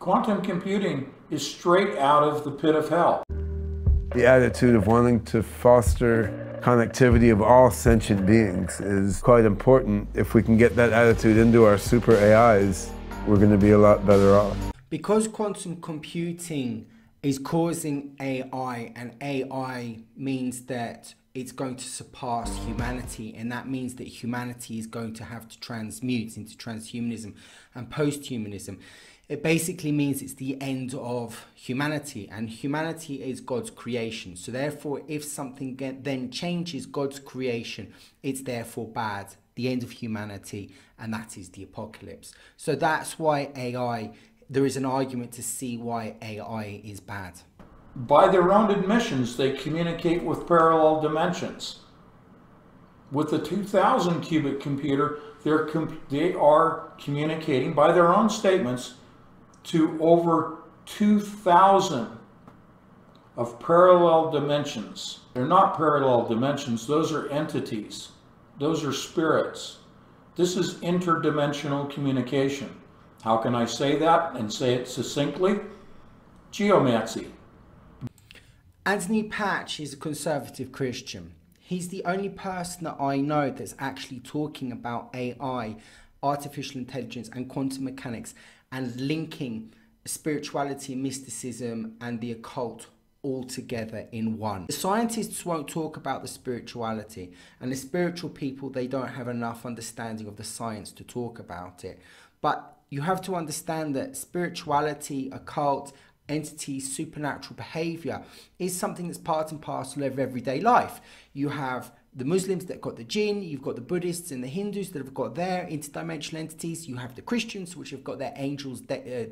Quantum computing is straight out of the pit of hell. The attitude of wanting to foster connectivity of all sentient beings is quite important. If we can get that attitude into our super AIs, we're going to be a lot better off. Because quantum computing is causing AI, and AI means that it's going to surpass humanity, and that means that humanity is going to have to transmute into transhumanism and posthumanism. It basically means it's the end of humanity, and humanity is God's creation. So therefore, if something then changes God's creation, it's therefore bad, the end of humanity, and that is the apocalypse. So that's why AI, there is an argument to see why AI is bad. By their own admissions, they communicate with parallel dimensions. With the 2000 qubit computer, they are communicating, by their own statements, to over 2,000 of parallel dimensions. They're not parallel dimensions, those are entities. Those are spirits. This is interdimensional communication. How can I say that and say it succinctly? Geomancy. Anthony Patch is a conservative Christian. He's the only person that I know that's actually talking about AI, artificial intelligence, and quantum mechanics, and linking spirituality, mysticism, and the occult all together in one. The scientists won't talk about the spirituality, and the spiritual people, they don't have enough understanding of the science to talk about it. But you have to understand that spirituality, occult, entities, supernatural behavior is something that's part and parcel of everyday life. You have the Muslims that got the jinn, you've got the Buddhists and the Hindus that have got their interdimensional entities, you have the Christians which have got their angels,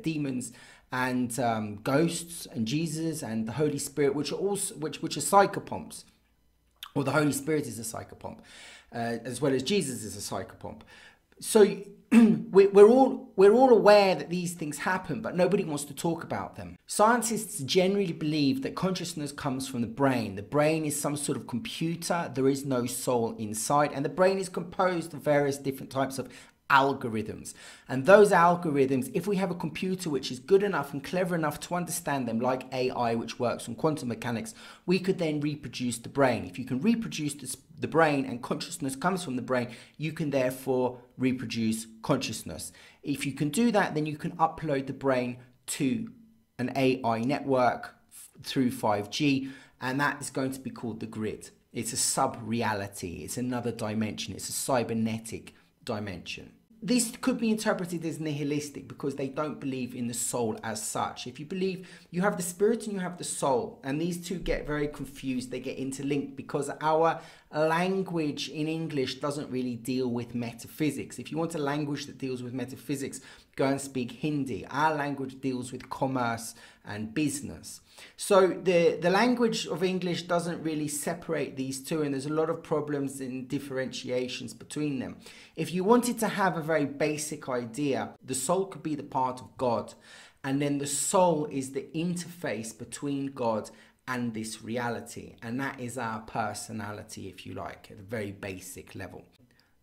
demons, and ghosts, and Jesus and the Holy Spirit, which are also which are psychopomps, or the Holy Spirit is a psychopomp, as well as Jesus is a psychopomp. So we're all aware that these things happen, but nobody wants to talk about them. Scientists generally believe that consciousness comes from the brain. The brain is some sort of computer. There is no soul inside, and the brain is composed of various different types of algorithms. And those algorithms, if we have a computer which is good enough and clever enough to understand them, like AI, which works on quantum mechanics, we could then reproduce the brain. If you can reproduce the brain, and consciousness comes from the brain, you can therefore reproduce consciousness. If you can do that, then you can upload the brain to an AI network through 5G, and that is going to be called the grid. It's a sub-reality, it's another dimension, it's a cybernetic dimension. This could be interpreted as nihilistic because they don't believe in the soul as such. If you believe you have the spirit and you have the soul, and these two get very confused, they get interlinked because our language in English doesn't really deal with metaphysics. If you want a language that deals with metaphysics, go and speak Hindi. Our language deals with commerce and business. So the language of English doesn't really separate these two, and there's a lot of problems in differentiations between them. If you wanted to have a very basic idea, the soul could be the part of God, and then the soul is the interface between God and this reality, and that is our personality, if you like, at a very basic level.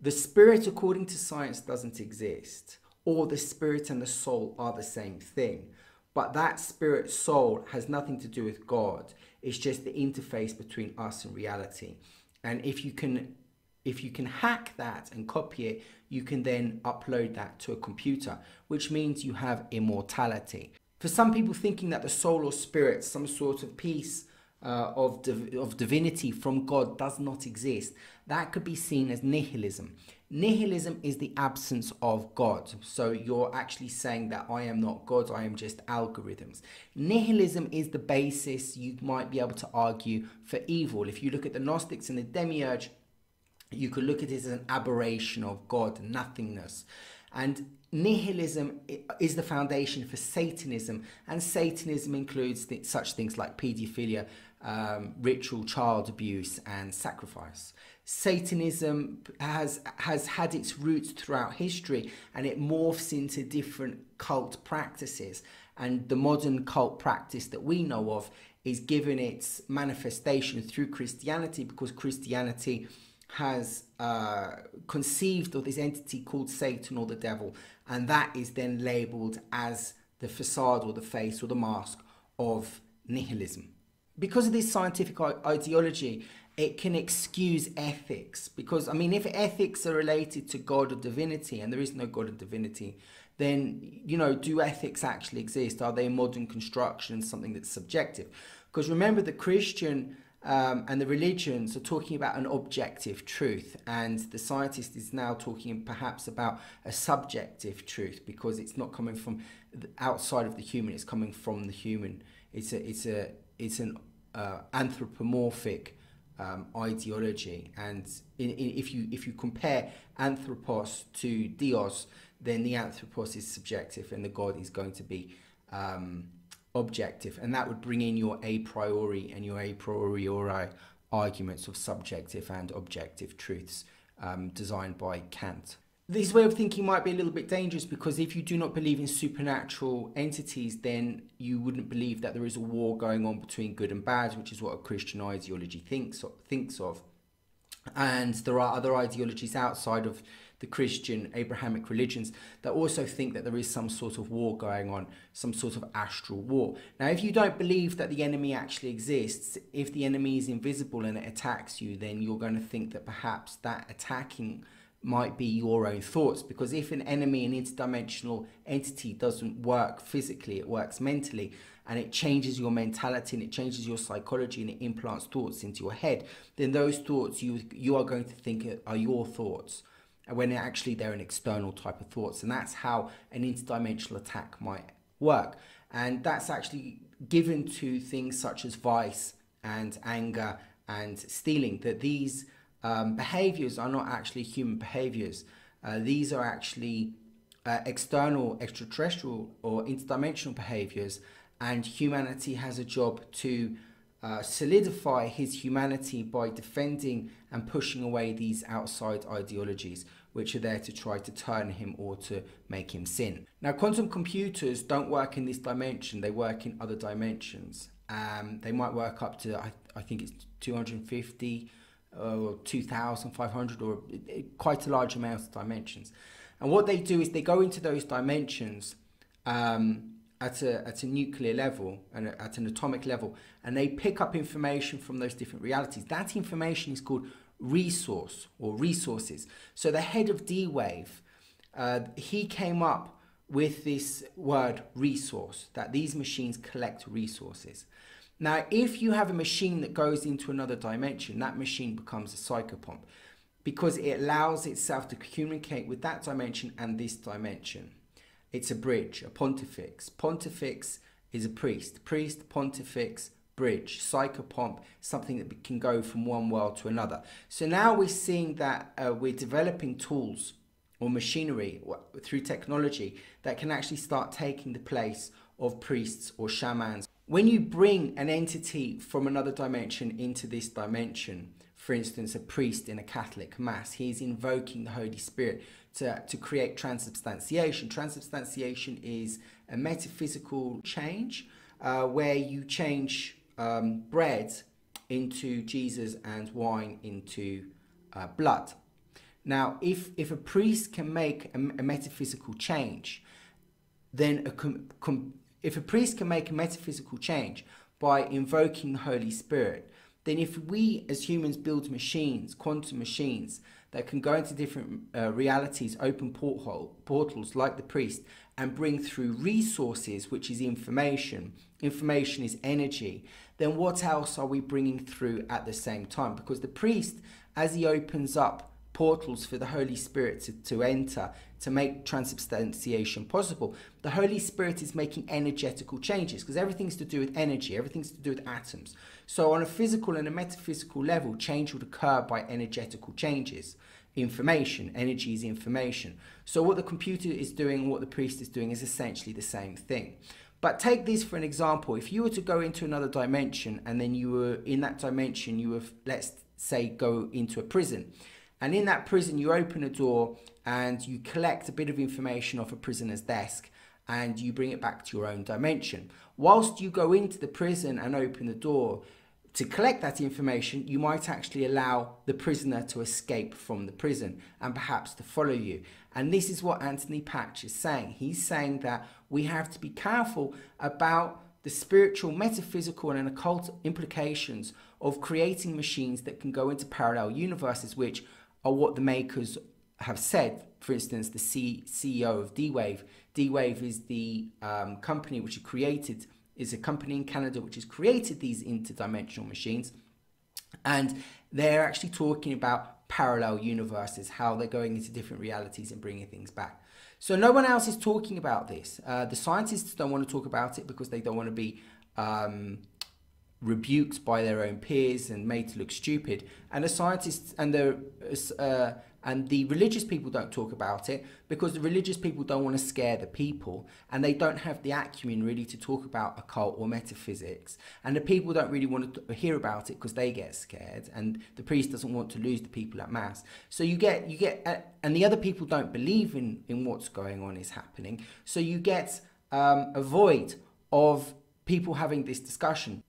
The spirit, according to science, doesn't exist, or the spirit and the soul are the same thing. But that spirit soul has nothing to do with God. It's just the interface between us and reality. And if you can hack that and copy it, you can then upload that to a computer, which means you have immortality. For some people thinking that the soul or spirit, some sort of piece of divinity from God, does not exist, that could be seen as nihilism. Nihilism is the absence of God. So you're actually saying that I am not God, I am just algorithms. Nihilism is the basis, you might be able to argue, for evil. If you look at the Gnostics and the Demiurge, you could look at it as an aberration of God, nothingness. And nihilism is the foundation for Satanism, and Satanism includes such things like paedophilia, ritual child abuse, and sacrifice. Satanism has had its roots throughout history, and it morphs into different cult practices. And the modern cult practice that we know of is given its manifestation through Christianity, because Christianity has conceived of this entity called Satan or the devil, and that is then labeled as the facade or the face or the mask of nihilism. Because of this scientific ideology, it can excuse ethics. Because, I mean, if ethics are related to God or divinity, and there is no God or divinity, then, you know, do ethics actually exist? Are they a modern construction, something that's subjective? Because remember, the Christian and the religions are talking about an objective truth, and the scientist is now talking perhaps about a subjective truth, because it's not coming from outside of the human, it's coming from the human. It's an anthropomorphic ideology, and if you compare anthropos to theos, then the anthropos is subjective and the God is going to be objective, and that would bring in your a priori and your a priori arguments of subjective and objective truths designed by Kant. This way of thinking might be a little bit dangerous, because if you do not believe in supernatural entities, then you wouldn't believe that there is a war going on between good and bad, which is what a Christian ideology thinks of. And there are other ideologies outside of the Christian Abrahamic religions that also think that there is some sort of war going on, some sort of astral war. Now, if you don't believe that the enemy actually exists, if the enemy is invisible and it attacks you, then you're going to think that perhaps that attacking might be your own thoughts, because if an enemy, an interdimensional entity, doesn't work physically, it works mentally, and it changes your mentality and it changes your psychology and it implants thoughts into your head, then those thoughts you are going to think are your thoughts, when actually they're an external type of thoughts. And that's how an interdimensional attack might work, and that's actually given to things such as vice and anger and stealing, that these behaviors are not actually human behaviors. These are actually external, extraterrestrial or interdimensional behaviors, and humanity has a job to solidify his humanity by defending and pushing away these outside ideologies, which are there to try to turn him or to make him sin. Now, quantum computers don't work in this dimension, they work in other dimensions. They might work up to, I think it's 250 or 2,500, or quite a large amount of dimensions. And what they do is they go into those dimensions at a nuclear level and at an atomic level, and they pick up information from those different realities. That information is called resource or resources. So the head of D-Wave, he came up with this word resource, that these machines collect resources. Now, if you have a machine that goes into another dimension, that machine becomes a psychopomp, because it allows itself to communicate with that dimension and this dimension. It's a bridge, a pontifex. Pontifex is a priest. Priest, pontifex, bridge. Psychopomp, something that can go from one world to another. So now we're seeing that we're developing tools or machinery through technology that can actually start taking the place of priests or shamans. When you bring an entity from another dimension into this dimension, for instance, a priest in a Catholic mass, he's invoking the Holy Spirit to create transubstantiation. Transubstantiation is a metaphysical change where you change bread into Jesus and wine into blood. Now, if a priest can make a metaphysical change, then if a priest can make a metaphysical change by invoking the Holy Spirit, then if we as humans build machines, quantum machines, that can go into different realities, open portals like the priest, and bring through resources, which is information. Information is energy. Then what else are we bringing through at the same time? Because the priest, as he opens up portals for the Holy Spirit to enter, to make transubstantiation possible, the Holy Spirit is making energetical changes, because everything's to do with energy, everything's to do with atoms. So on a physical and a metaphysical level, change would occur by energetical changes. Information, energy is information. So what the computer is doing, what the priest is doing, is essentially the same thing. But take this for an example. If you were to go into another dimension, and then you were in that dimension, you were, let's say, go into a prison. And in that prison, you open a door and you collect a bit of information off a prisoner's desk and you bring it back to your own dimension. Whilst you go into the prison and open the door, to collect that information, you might actually allow the prisoner to escape from the prison and perhaps to follow you. And this is what Anthony Patch is saying. He's saying that we have to be careful about the spiritual, metaphysical, and occult implications of creating machines that can go into parallel universes, which are what the makers have said. For instance, the CEO of D-Wave. D-Wave is the company which is a company in Canada which has created these interdimensional machines, and they're actually talking about parallel universes, how they're going into different realities and bringing things back. So no one else is talking about this. The scientists don't want to talk about it because they don't want to be rebuked by their own peers and made to look stupid. And the scientists and the religious people don't talk about it because the religious people don't want to scare the people, and they don't have the acumen really to talk about occult or metaphysics. And the people don't really want to hear about it because they get scared, and the priest doesn't want to lose the people at mass. So you get, and the other people don't believe in what's going on is happening. So you get a void of people having this discussion.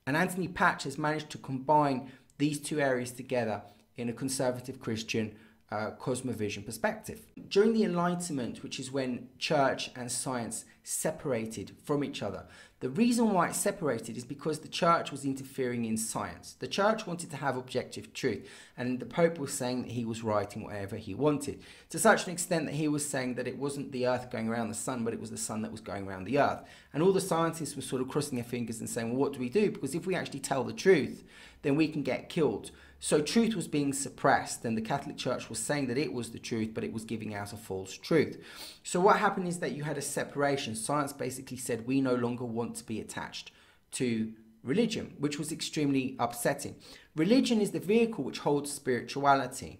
And Anthony Patch has managed to combine these two areas together in a conservative Christian cosmovision perspective. During the Enlightenment, which is when church and science separated from each other, the reason why it separated is because the church was interfering in science. The church wanted to have objective truth, and the Pope was saying that he was writing whatever he wanted, to such an extent that he was saying that it wasn't the earth going around the sun, but it was the sun that was going around the earth. And all the scientists were sort of crossing their fingers and saying, well, what do we do? Because if we actually tell the truth, then we can get killed. So truth was being suppressed, and the Catholic Church was saying that it was the truth, but it was giving out a false truth. So what happened is that you had a separation. Science basically said we no longer want to be attached to religion, which was extremely upsetting. Religion is the vehicle which holds spirituality.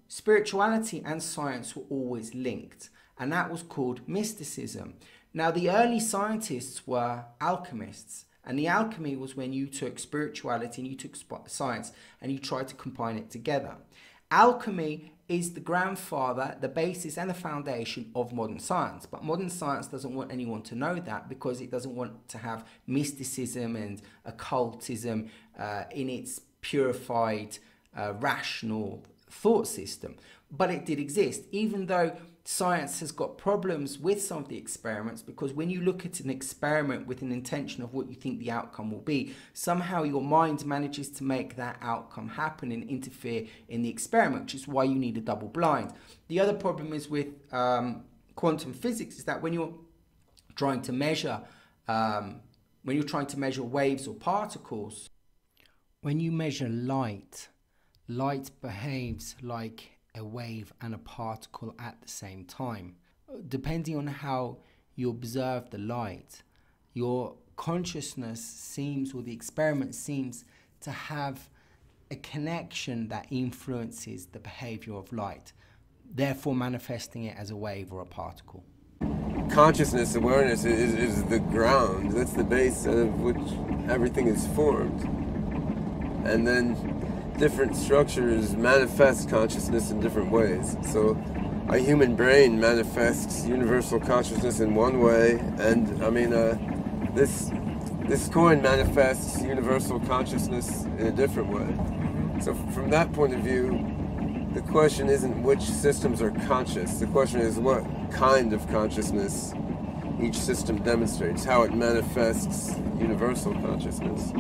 Spirituality and science were always linked, and that was called mysticism. Now, the early scientists were alchemists. And the alchemy was when you took spirituality and you took science and you tried to combine it together. Alchemy is the grandfather, the basis and the foundation of modern science. But modern science doesn't want anyone to know that because it doesn't want to have mysticism and occultism in its purified, rational thought system. But it did exist, even though science has got problems with some of the experiments, because when you look at an experiment with an intention of what you think the outcome will be, somehow your mind manages to make that outcome happen and interfere in the experiment, which is why you need a double blind. The other problem is with quantum physics is that when you're trying to measure waves or particles, when you measure light behaves like a wave and a particle at the same time. Depending on how you observe the light, your consciousness seems, or the experiment seems, to have a connection that influences the behavior of light, therefore manifesting it as a wave or a particle. Consciousness, awareness is the ground. That's the base of which everything is formed. And then different structures manifest consciousness in different ways. So a human brain manifests universal consciousness in one way, and I mean this coin manifests universal consciousness in a different way. So from that point of view, the question isn't which systems are conscious. The question is what kind of consciousness each system demonstrates, how it manifests universal consciousness.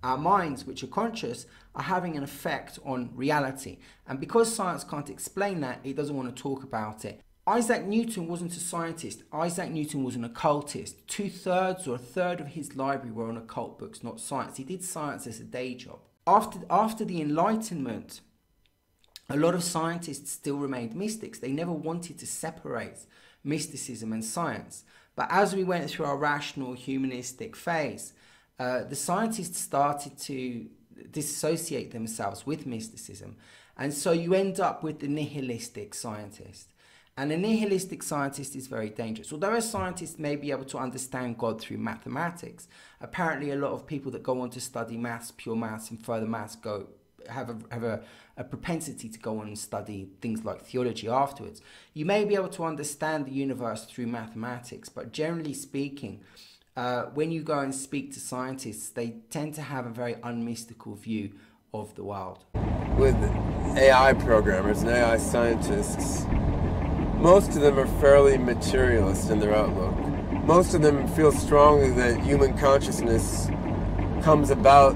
Our minds, which are conscious, are having an effect on reality. And because science can't explain that, it doesn't want to talk about it. Isaac Newton wasn't a scientist. Isaac Newton was an occultist. 2/3 or a third of his library were on occult books, not science. He did science as a day job. After the Enlightenment, a lot of scientists still remained mystics. They never wanted to separate mysticism and science. But as we went through our rational humanistic phase, the scientists started to disassociate themselves with mysticism. And so you end up with the nihilistic scientist. And a nihilistic scientist is very dangerous. Although a scientist may be able to understand God through mathematics, apparently a lot of people that go on to study maths, pure maths and further maths have a propensity to go on and study things like theology afterwards. You may be able to understand the universe through mathematics, but generally speaking, when you go and speak to scientists, they tend to have a very unmystical view of the world. With AI programmers and AI scientists, most of them are fairly materialist in their outlook. Most of them feel strongly that human consciousness comes about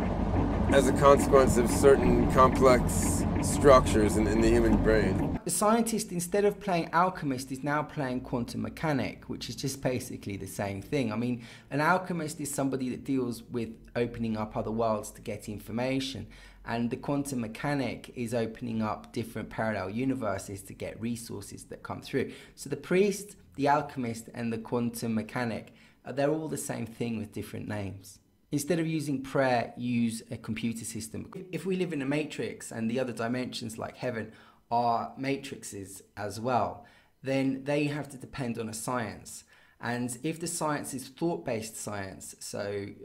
as a consequence of certain complex structures in the human brain. The scientist, instead of playing alchemist, is now playing quantum mechanic, which is just basically the same thing. I mean, an alchemist is somebody that deals with opening up other worlds to get information, and the quantum mechanic is opening up different parallel universes to get resources that come through. So the priest, the alchemist, and the quantum mechanic, they're all the same thing with different names. Instead of using prayer, use a computer system. If we live in a matrix and the other dimensions like heaven are matrices as well, then they have to depend on a science. And if the science is thought-based science,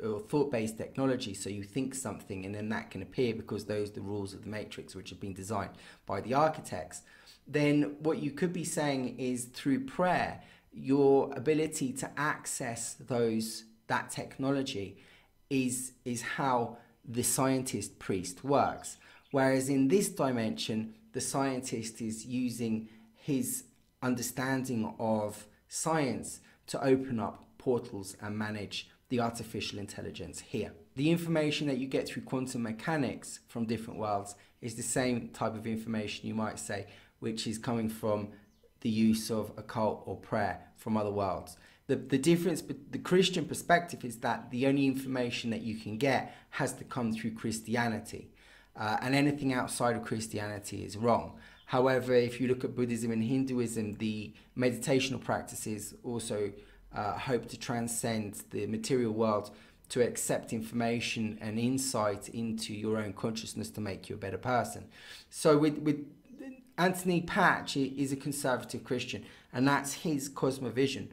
or thought-based technology, so you think something and then that can appear because those are the rules of the matrix which have been designed by the architects, then what you could be saying is through prayer, your ability to access that technology is how the scientist priest works. Whereas in this dimension, the scientist is using his understanding of science to open up portals and manage the artificial intelligence here. The information that you get through quantum mechanics from different worlds is the same type of information, you might say, which is coming from the use of occult or prayer from other worlds. The difference, the Christian perspective is that the only information that you can get has to come through Christianity, and anything outside of Christianity is wrong. However, if you look at Buddhism and Hinduism, the meditational practices also hope to transcend the material world to accept information and insight into your own consciousness to make you a better person. So with Anthony Patch is a conservative Christian, and that's his cosmovision.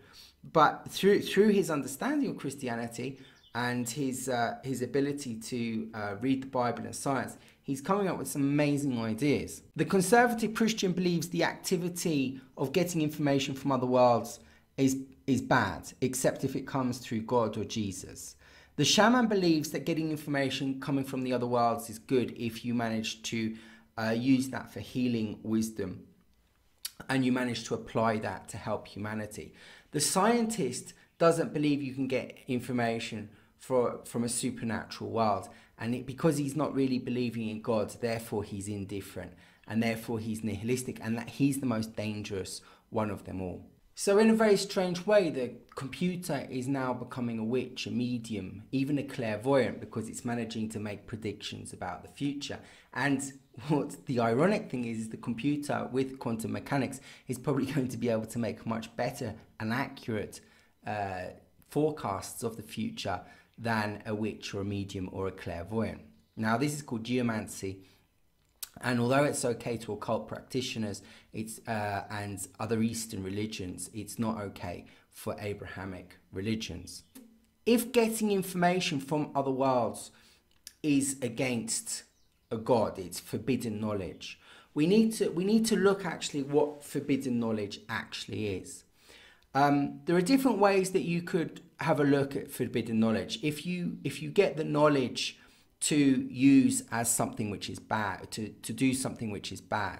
But through his understanding of Christianity and his ability to read the Bible and science, he's coming up with some amazing ideas. The conservative Christian believes the activity of getting information from other worlds is bad, except if it comes through God or Jesus. The shaman believes that getting information coming from the other worlds is good if you manage to use that for healing wisdom and you manage to apply that to help humanity. The scientist doesn't believe you can get information from a supernatural world, and because he's not really believing in God, therefore he's indifferent, and therefore he's nihilistic, and that he's the most dangerous one of them all. So in a very strange way, the computer is now becoming a witch, a medium, even a clairvoyant, because it's managing to make predictions about the future. And what the ironic thing is the computer with quantum mechanics is probably going to be able to make much better and accurate forecasts of the future than a witch or a medium or a clairvoyant. Now, this is called geomancy, and although it's okay to occult practitioners and other Eastern religions, it's not okay for Abrahamic religions. If getting information from other worlds is against a god, it's forbidden knowledge, we need to look actually what forbidden knowledge actually is. There are different ways that you could have a look at forbidden knowledge. If you get the knowledge to use as something which is bad, to do something which is bad,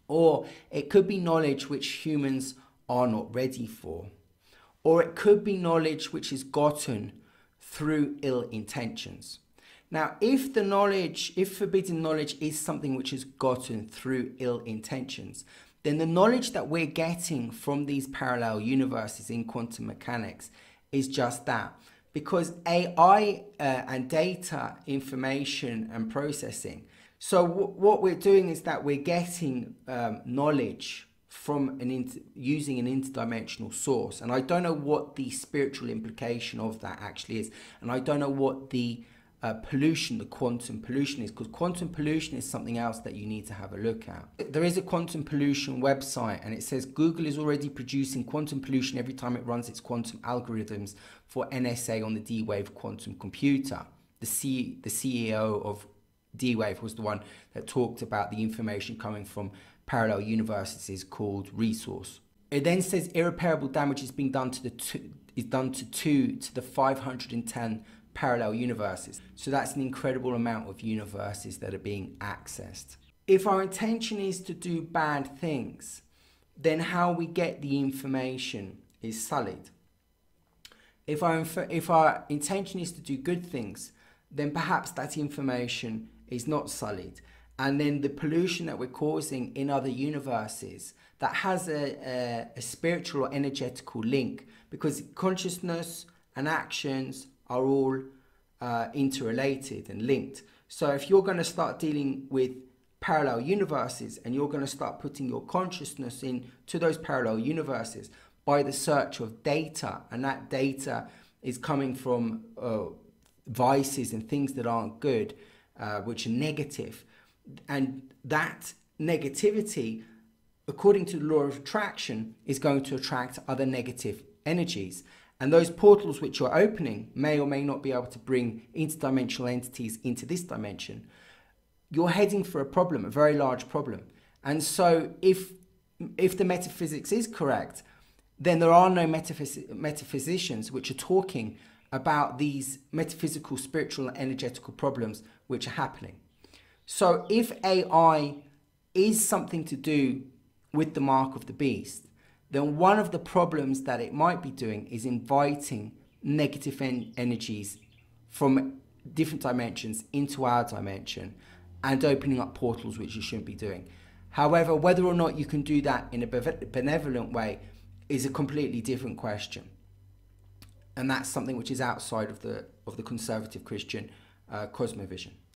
or it could be knowledge which humans are not ready for, or it could be knowledge which is gotten through ill intentions. Now, if forbidden knowledge is something which is gotten through ill intentions, then the knowledge that we're getting from these parallel universes in quantum mechanics is just that. Because AI and data, information and processing. So what we're doing is that we're getting knowledge from using an interdimensional source. And I don't know what the spiritual implication of that actually is. And I don't know what the pollution, the quantum pollution is, because quantum pollution is something else that you need to have a look at. There is a quantum pollution website, and it says Google is already producing quantum pollution every time it runs its quantum algorithms for NSA on the D-Wave quantum computer. The CEO of D-Wave was the one that talked about the information coming from parallel universes is called resource. It then says irreparable damage is being done to the is done to 2 to the 510 parallel universes. So that's an incredible amount of universes that are being accessed. If our intention is to do bad things, then how we get the information is sullied. If our intention is to do good things, then perhaps that information is not sullied. And then the pollution that we're causing in other universes that has a spiritual or energetical link, because consciousness and actions are all interrelated and linked. So if you're going to start dealing with parallel universes and you're going to start putting your consciousness into those parallel universes by the search of data, and that data is coming from vices and things that aren't good, which are negative, and that negativity, according to the law of attraction, is going to attract other negative energies. And those portals which you're opening may or may not be able to bring interdimensional entities into this dimension. You're heading for a problem, a very large problem. And so if the metaphysics is correct, then there are no metaphysicians which are talking about these metaphysical, spiritual, and energetical problems which are happening. So if AI is something to do with the mark of the beast, then one of the problems that it might be doing is inviting negative energies from different dimensions into our dimension and opening up portals which you shouldn't be doing. However, whether or not you can do that in a benevolent way is a completely different question. And that's something which is outside of the conservative Christian cosmovision.